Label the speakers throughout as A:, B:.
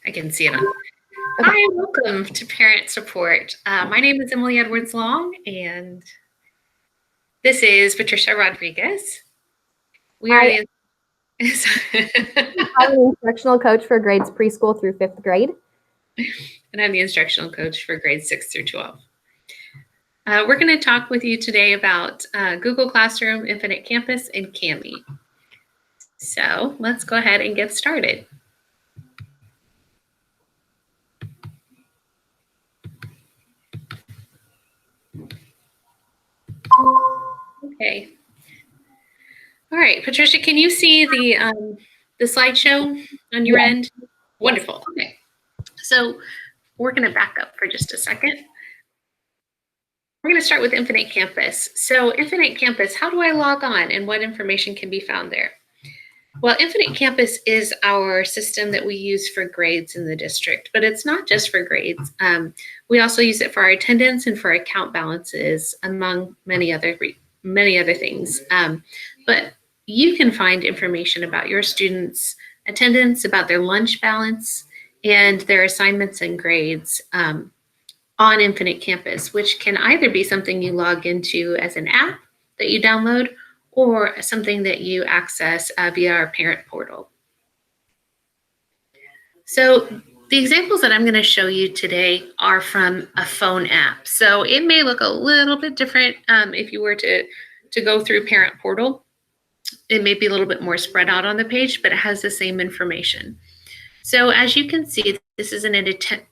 A: I can see it on. Hi, welcome to Parent Support. My name is Emily Edwards Long, and this is Patricia Rodriguez. We are
B: I'm the instructional coach for grades preschool through 5th grade.
A: And I'm the instructional coach for grades 6 through 12. We're going to talk with you today about Google Classroom, Infinite Campus, and Cami. So let's go ahead and get started. Okay. All right, Patricia, can you see the slideshow on your end? Wonderful. Okay. So we're going to back up for just a second. We're going to start with Infinite Campus. So Infinite Campus, how do I log on and what information can be found there? Well, Infinite Campus is our system that we use for grades in the district, but it's not just for grades. We also use it for our attendance and for account balances, among many other things. But you can find information about your students' attendance, about their lunch balance, and their assignments and grades on Infinite Campus, which can either be something you log into as an app that you download or something that you access via our parent portal. So the examples that I'm going to show you today are from a phone app. So it may look a little bit different if you were to go through parent portal. It may be a little bit more spread out on the page, but it has the same information. So as you can see, this is an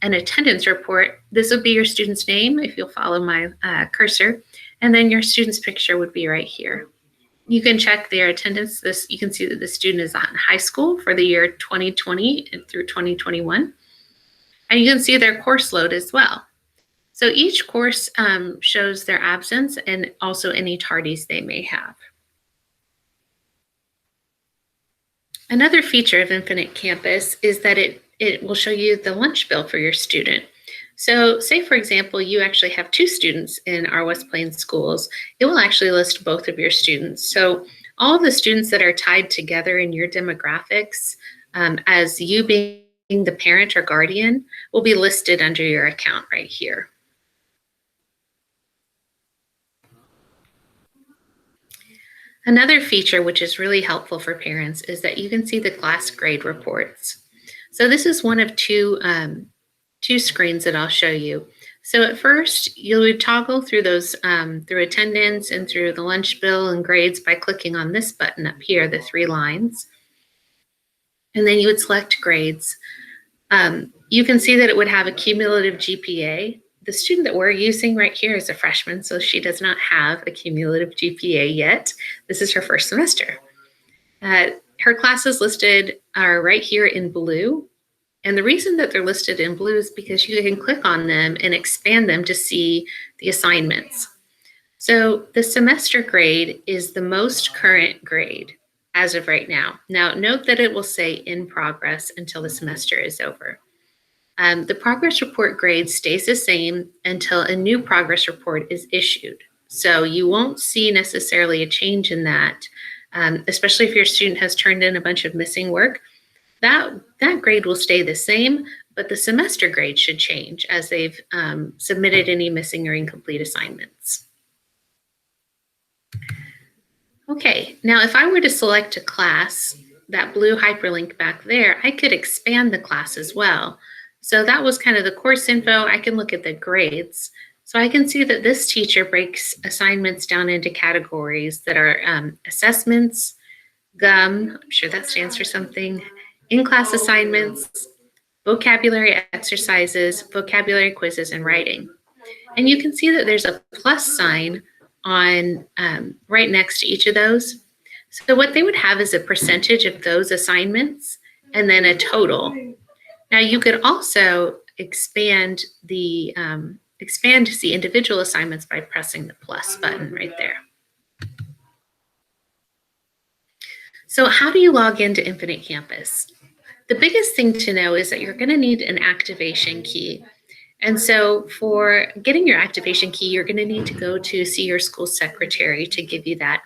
A: attendance report. This will be your student's name if you'll follow my cursor, and then your student's picture would be right here. You can check their attendance. You can see that the student is in high school for the year 2020 through 2021. And you can see their course load as well. So each course shows their absence and also any tardies they may have. Another feature of Infinite Campus is that it will show you the lunch bill for your student. So say, for example, you actually have 2 students in our West Plains schools. It will actually list both of your students. So all of the students that are tied together in your demographics as you being the parent or guardian will be listed under your account right here. Another feature which is really helpful for parents is that you can see the class grade reports. So this is one of two screens that I'll show you. So at first, you would toggle through those through attendance and through the lunch bill and grades by clicking on this button up here, the 3 lines. And then you would select grades. You can see that it would have a cumulative GPA. The student that we're using right here is a freshman, so she does not have a cumulative GPA yet. This is her first semester. Her classes listed are right here in blue. And the reason that they're listed in blue is because you can click on them and expand them to see the assignments. So the semester grade is the most current grade as of right now. Now, note that it will say in progress until the semester is over. The progress report grade stays the same until a new progress report is issued. So you won't see necessarily a change in that, especially if your student has turned in a bunch of missing work. That grade will stay the same, but the semester grade should change as they've submitted any missing or incomplete assignments. Okay, now if I were to select a class, that blue hyperlink back there, I could expand the class as well. So that was kind of the course info. I can look at the grades. So I can see that this teacher breaks assignments down into categories that are assessments, GUM, I'm sure that stands for something, in-class assignments, vocabulary exercises, vocabulary quizzes, and writing. And you can see that there's a plus sign on right next to each of those. So what they would have is a percentage of those assignments and then a total. Now you could also expand to see individual assignments by pressing the plus button right there. So how do you log into Infinite Campus? The biggest thing to know is that you're going to need an activation key. And so for getting your activation key, you're going to need to go to see your school secretary to give you that.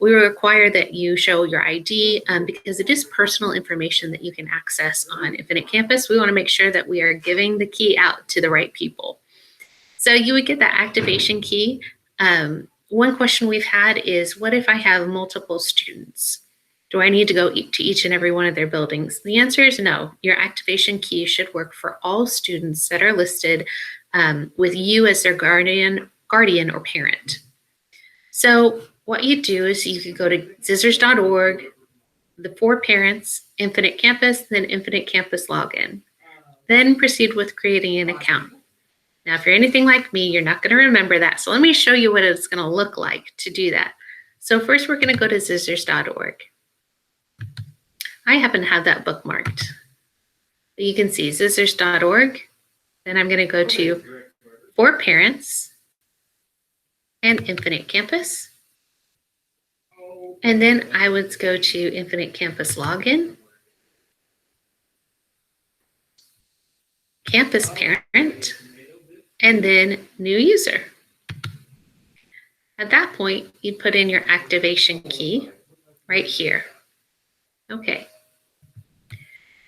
A: We require that you show your ID because it is personal information that you can access on Infinite Campus. We want to make sure that we are giving the key out to the right people. So you would get that activation key. One question we've had is, what if I have multiple students? Do I need to go to each and every one of their buildings? The answer is no. Your activation key should work for all students that are listed with you as their guardian or parent. So what you do is you could go to scissors.org, the for parents, Infinite Campus, then Infinite Campus login. Then proceed with creating an account. Now, if you're anything like me, you're not going to remember that. So let me show you what it's going to look like to do that. So first, we're going to go to scissors.org. I happen to have that bookmarked. But you can see scissors.org. Then I'm going to go to For Parents and Infinite Campus. And then I would go to Infinite Campus Login, Campus Parent, and then New User. At that point, you'd put in your activation key right here. Okay.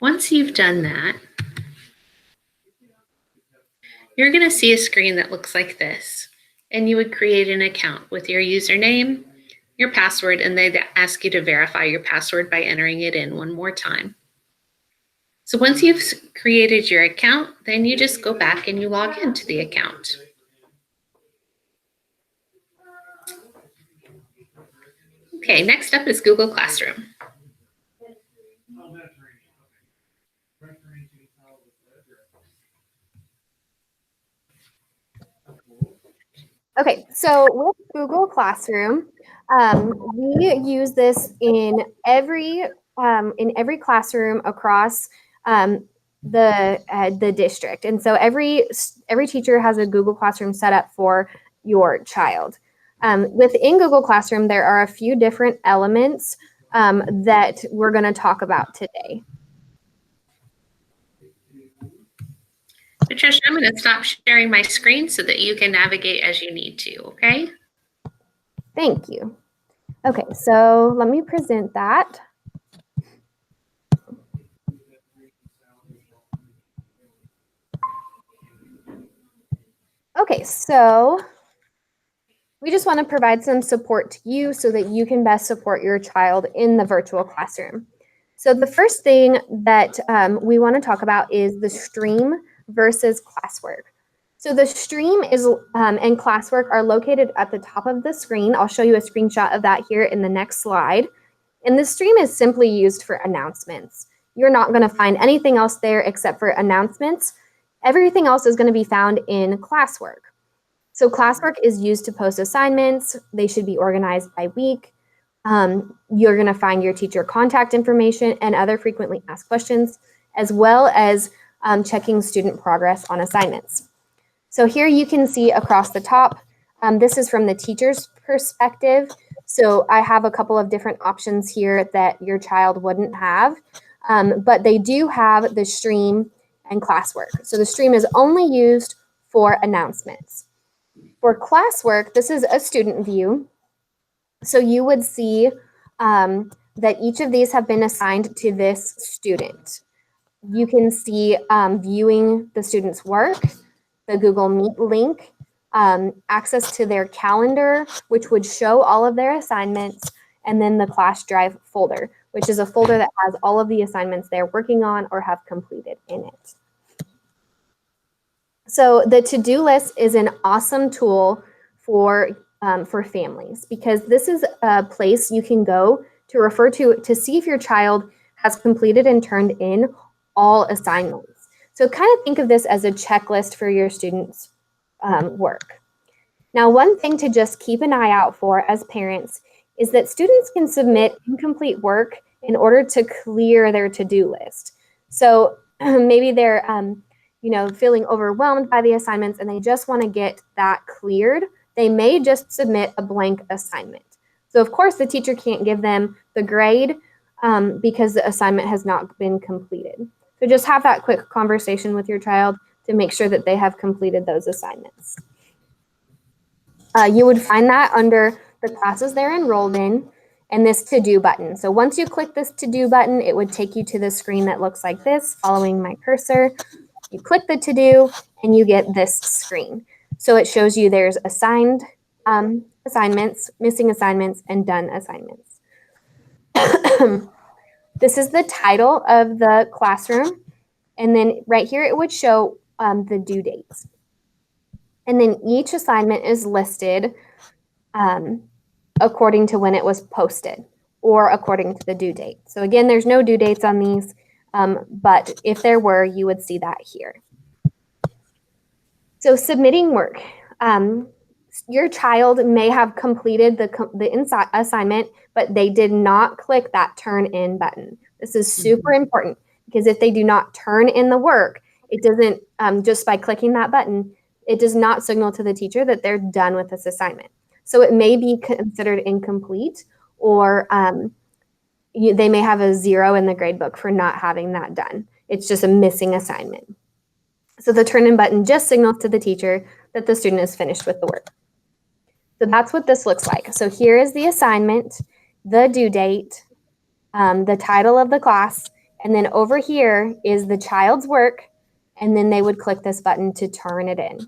A: Once you've done that, you're going to see a screen that looks like this, and you would create an account with your username, your password, and they'd ask you to verify your password by entering it in one more time. So once you've created your account, then you just go back and you log into the account. Okay, next up is Google Classroom.
B: Okay, so with Google Classroom, we use this in every classroom across the district, and so every teacher has a Google Classroom set up for your child. Within Google Classroom, there are a few different elements that we're going to talk about today.
A: Patricia, I'm going to stop sharing my screen so that you can navigate as you need to, okay?
B: Thank you. Okay, so let me present that. Okay, so we just want to provide some support to you so that you can best support your child in the virtual classroom. So the first thing that we want to talk about is the stream versus classwork. So the stream is and classwork are located at the top of the screen. I'll show you a screenshot of that here in the next slide. And the stream is simply used for announcements. You're not going to find anything else there except for announcements. Everything else is going to be found in classwork. So classwork is used to post assignments. They should be organized by week. You're going to find your teacher contact information and other frequently asked questions, as well as checking student progress on assignments. So here you can see across the top, this is from the teacher's perspective. So I have a couple of different options here that your child wouldn't have, but they do have the stream and classwork. So the stream is only used for announcements. For classwork, this is a student view. So you would see that each of these have been assigned to this student. You can see viewing the student's work, the Google Meet link, access to their calendar, which would show all of their assignments, and then the Class Drive folder, which is a folder that has all of the assignments they're working on or have completed in it. So the to-do list is an awesome tool for families because this is a place you can go to refer to see if your child has completed and turned in all assignments. So kind of think of this as a checklist for your students' work. Now, one thing to just keep an eye out for as parents is that students can submit incomplete work in order to clear their to-do list. So maybe they're feeling overwhelmed by the assignments and they just want to get that cleared. They may just submit a blank assignment. So of course the teacher can't give them the grade because the assignment has not been completed. So just have that quick conversation with your child. to make sure that they have completed those assignments. You would find that under the classes they're enrolled in and this to-do button. So once you click this to-do button, it would take you to the screen that looks like this, following my cursor. You click the to-do and you get this screen. So it shows you there's assigned assignments, missing assignments, and done assignments. This is the title of the classroom. And then right here, it would show the due dates. And then each assignment is listed according to when it was posted or according to the due date. So again, there's no due dates on these, but if there were, you would see that here. So submitting work. Your child may have completed the assignment, but they did not click that turn in button. This is super important because if they do not turn in the work, it doesn't, just by clicking that button, it does not signal to the teacher that they're done with this assignment. So it may be considered incomplete, or they may have a 0 in the grade book for not having that done. It's just a missing assignment. So the turn in button just signals to the teacher that the student is finished with the work. So that's what this looks like. So here is the assignment, the due date, the title of the class, and then over here is the child's work, and then they would click this button to turn it in.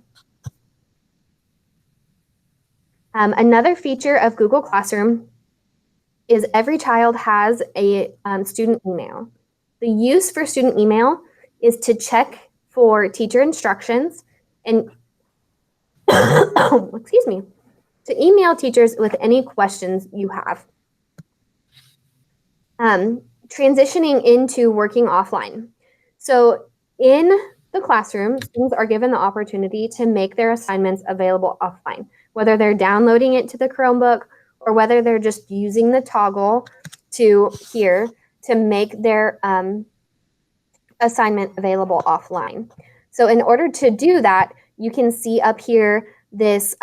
B: Another feature of Google Classroom is every child has a student email. The use for student email is to check for teacher instructions and excuse me, to email teachers with any questions you have. Transitioning into working offline. So in the classroom, students are given the opportunity to make their assignments available offline, whether they're downloading it to the Chromebook or whether they're just using the toggle to make their assignment available offline. So in order to do that, you can see up here this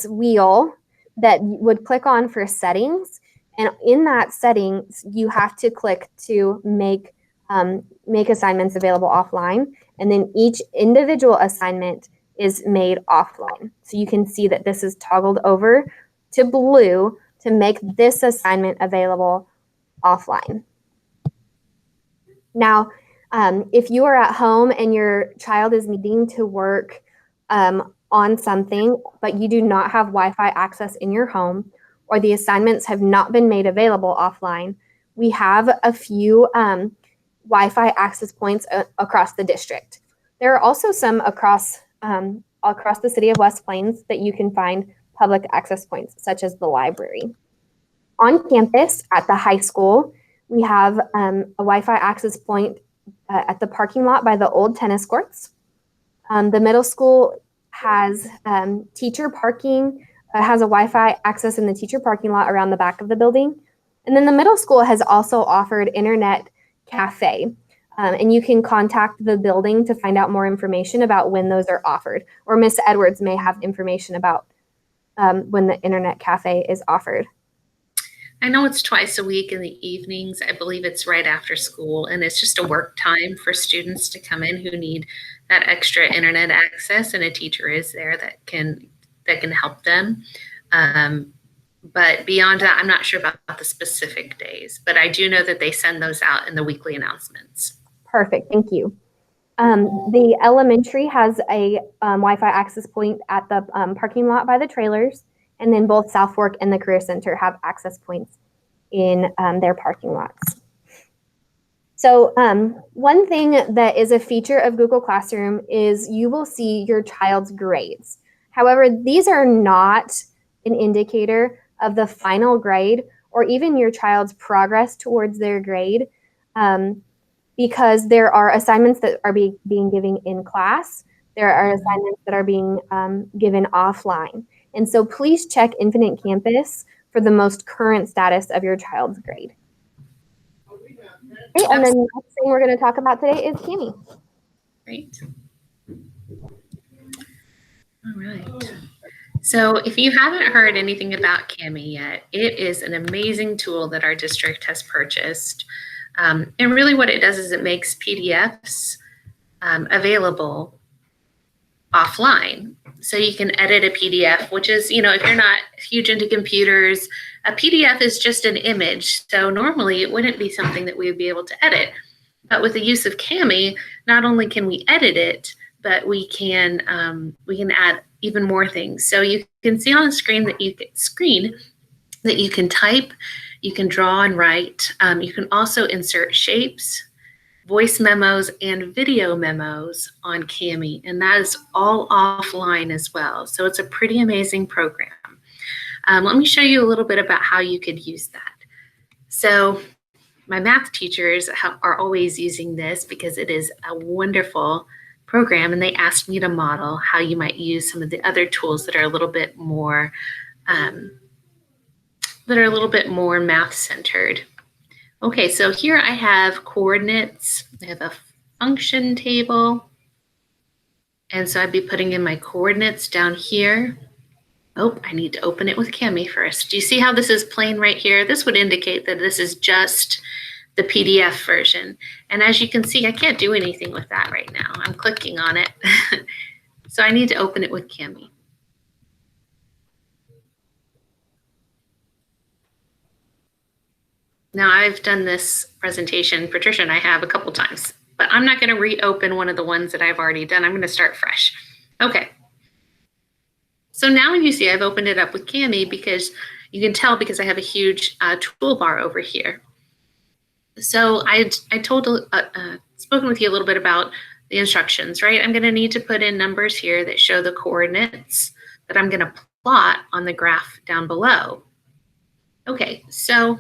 B: wheel that would click on for settings. And in that settings, you have to click to make assignments available offline. And then each individual assignment is made offline. So you can see that this is toggled over to blue to make this assignment available offline. Now, if you are at home and your child is needing to work on something, but you do not have Wi-Fi access in your home, or the assignments have not been made available offline, we have a few Wi-Fi access points across the district. There are also some across the city of West Plains that you can find public access points, such as the library. On campus at the high school, we have a Wi-Fi access point at the parking lot by the old tennis courts. The middle school has teacher parking, has a Wi-Fi access in the teacher parking lot around the back of the building. And then the middle school has also offered internet cafe. And you can contact the building to find out more information about when those are offered. Or Miss Edwards may have information about when the internet cafe is offered.
A: I know it's twice a week in the evenings. I believe it's right after school, and it's just a work time for students to come in who need that extra internet access, and a teacher is there that can help them. But beyond that, I'm not sure about the specific days, but I do know that they send those out in the weekly announcements.
B: Perfect, thank you. The elementary has a Wi-Fi access point at the parking lot by the trailers, and then both South Fork and the Career Center have access points in their parking lots. So one thing that is a feature of Google Classroom is you will see your child's grades. However, these are not an indicator of the final grade or even your child's progress towards their grade, because there are assignments that are being given in class. There are assignments that are being given offline. And so please check Infinite Campus for the most current status of your child's grade. Okay, and then the next thing we're going to talk about today is Cami.
A: Great. All right. So if you haven't heard anything about Cami yet, it is an amazing tool that our district has purchased. And really what it does is it makes PDFs available offline. So you can edit a PDF, which is, if you're not huge into computers, a PDF is just an image. So normally it wouldn't be something that we would be able to edit. But with the use of Cami, not only can we edit it, but we can add even more things. So you can see on the screen that you can type, you can draw and write. You can also insert shapes, voice memos, and video memos on Cami, and that is all offline as well. So it's a pretty amazing program. Let me show you a little bit about how you could use that. So my math teachers are always using this because it is a wonderful program, and they asked me to model how you might use some of the other tools that are a little bit more math centered. Okay, so here I have coordinates. I have a function table. And so I'd be putting in my coordinates down here. Oh, I need to open it with Cami first. Do you see how this is plain right here? This would indicate that this is just the PDF version. And as you can see, I can't do anything with that right now. I'm clicking on it. So I need to open it with Cami. Now I've done this presentation, Patricia and I have, a couple times, but I'm not going to reopen one of the ones that I've already done. I'm going to start fresh. Okay. So now you see I've opened it up with Cami because you can tell because I have a huge toolbar over here. So I spoken with you a little bit about the instructions, right? I'm going to need to put in numbers here that show the coordinates that I'm going to plot on the graph down below. Okay, so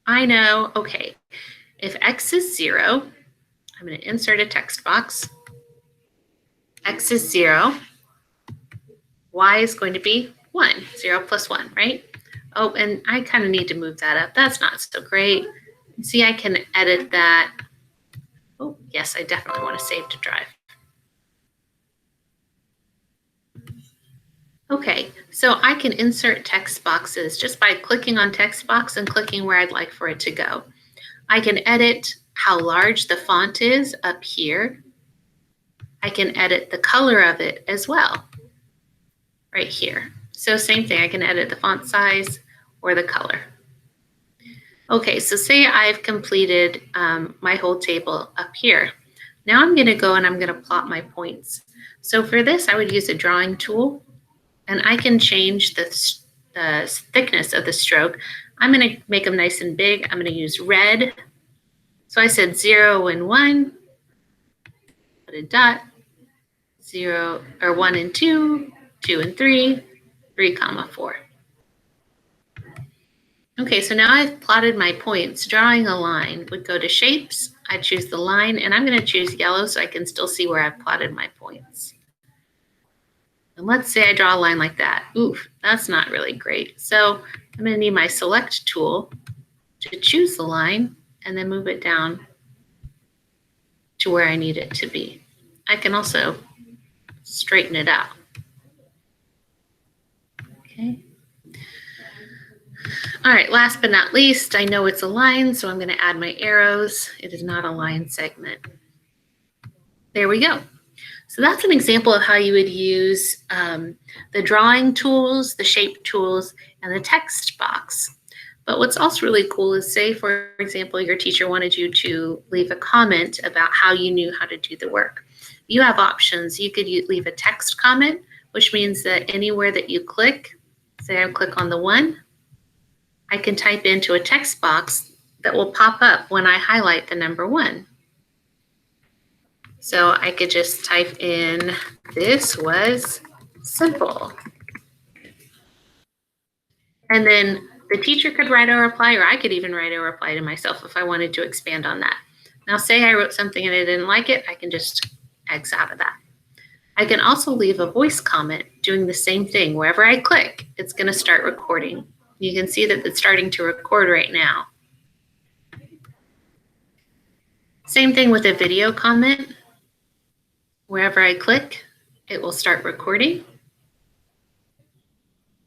A: I know, okay, if x is 0, I'm going to insert a text box. X is 0. Y is going to be 1. 0 plus 1, right? Oh, and I kind of need to move that up. That's not so great. See, I can edit that. Oh, yes, I definitely want to save to drive. Okay, so I can insert text boxes just by clicking on text box and clicking where I'd like for it to go. I can edit how large the font is up here. I can edit the color of it as well, right here. So same thing, I can edit the font size or the color. Okay, so say I've completed my whole table up here. Now I'm going to go and I'm going to plot my points. So for this, I would use a drawing tool, and I can change the thickness of the stroke. I'm going to make them nice and big. I'm going to use red. So I said 0 and 1, put a dot, 0 or 1 and 2, 2 and 3, 3 comma 4. Okay, so now I've plotted my points. Drawing a line would go to shapes. I choose the line, and I'm going to choose yellow so I can still see where I've plotted my points. And let's say I draw a line like that. Oof, that's not really great. So I'm going to need my select tool to choose the line and then move it down to where I need it to be. I can also straighten it out. Okay. All right, last but not least, I know it's a line, so I'm going to add my arrows. It is not a line segment. There we go. So that's an example of how you would use the drawing tools, the shape tools, and the text box. But what's also really cool is, say, for example, your teacher wanted you to leave a comment about how you knew how to do the work. You have options. You could leave a text comment, which means that anywhere that you click, say I click on the 1, I can type into a text box that will pop up when I highlight the number 1. So I could just type in, this was simple. And then the teacher could write a reply, or I could even write a reply to myself if I wanted to expand on that. Now, say I wrote something and I didn't like it, I can just X out of that. I can also leave a voice comment doing the same thing. Wherever I click, it's going to start recording. You can see that it's starting to record right now. Same thing with a video comment. Wherever I click, it will start recording.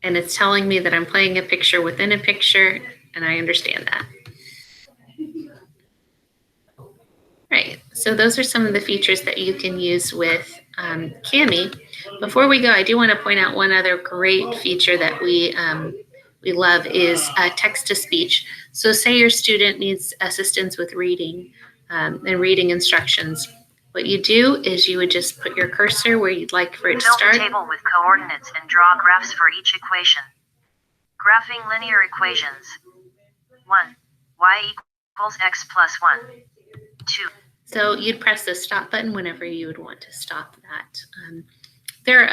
A: And it's telling me that I'm playing a picture within a picture, and I understand that. Right, So those are some of the features that you can use with Cami. Before we go, I do want to point out one other great feature that we love is text to speech. So say your student needs assistance with reading and reading instructions. What you do is you would just put your cursor where you'd like for it to start.
C: Build a table with coordinates and draw graphs for each equation. Graphing linear equations. 1. Y equals x plus 1. 2.
A: So you'd press the stop button whenever you would want to stop that. There are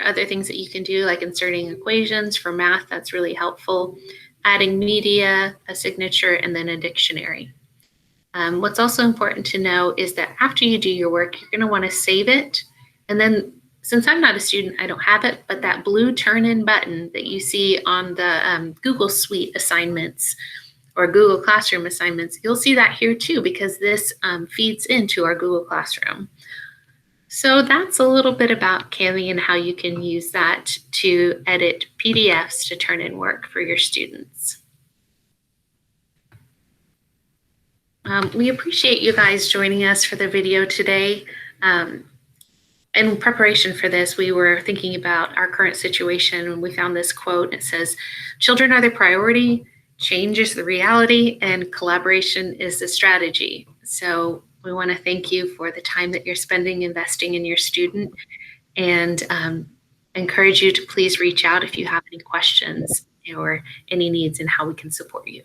A: other things that you can do, like inserting equations for math. That's really helpful. Adding media, a signature, and then a dictionary. What's also important to know is that after you do your work, you're going to want to save it. And then, since I'm not a student, I don't have it, but that blue turn-in button that you see on the Google Suite assignments or Google Classroom assignments, you'll see that here too, because this feeds into our Google Classroom. So that's a little bit about Cami and how you can use that to edit PDFs to turn in work for your students. We appreciate you guys joining us for the video today. In preparation for this, we were thinking about our current situation and we found this quote. It says, "Children are the priority, change is the reality, and collaboration is the strategy." So we want to thank you for the time that you're spending investing in your student, and encourage you to please reach out if you have any questions or any needs in how we can support you.